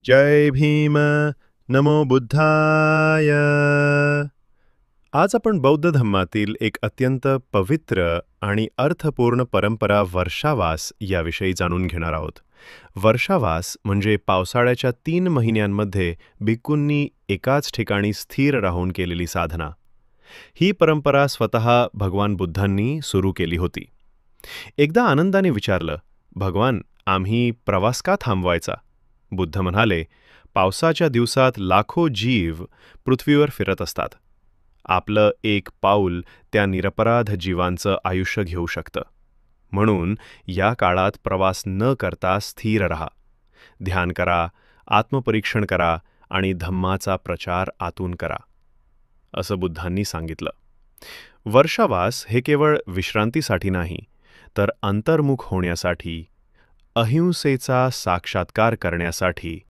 जय भीम, नमो बुद्धाय. आज आपण बौद्ध धम्मातील एक अत्यंत पवित्र आणि अर्थपूर्ण परंपरा वर्षावास याविषयी जाणून घेणार आहोत. वर्षावास म्हणजे पावसाळ्याच्या 3 महिन्यांमध्ये भिक्खूंनी एकाच ठिकाणी स्थिर राहून केलेली साधना. ही परंपरा स्वतः भगवान बुद्धांनी सुरू केली होती. एकदा आनंदाने विचारलं, भगवान, आम्ही प्रवास का थांबवायचा? बुद्ध म्हणाले, पावसाच्या दिवसात लाखो जीव पृथ्वीवर फिरत असतात. आपलं एक पाऊल त्या निरपराध जीवांचं आयुष्य घेऊ शकतं. म्हणून या काळात प्रवास न करता स्थिर रहा. ध्यान करा, आत्मपरीक्षण करा आणि धम्माचा प्रचार आतून करा, असं बुद्धांनी सांगितलं. वर्षावास हे केवळ विश्रांतीसाठी नाही, तर अंतर्मुख होण्यासाठी, अहिंसेचा साक्षात्कार करण्यासाठी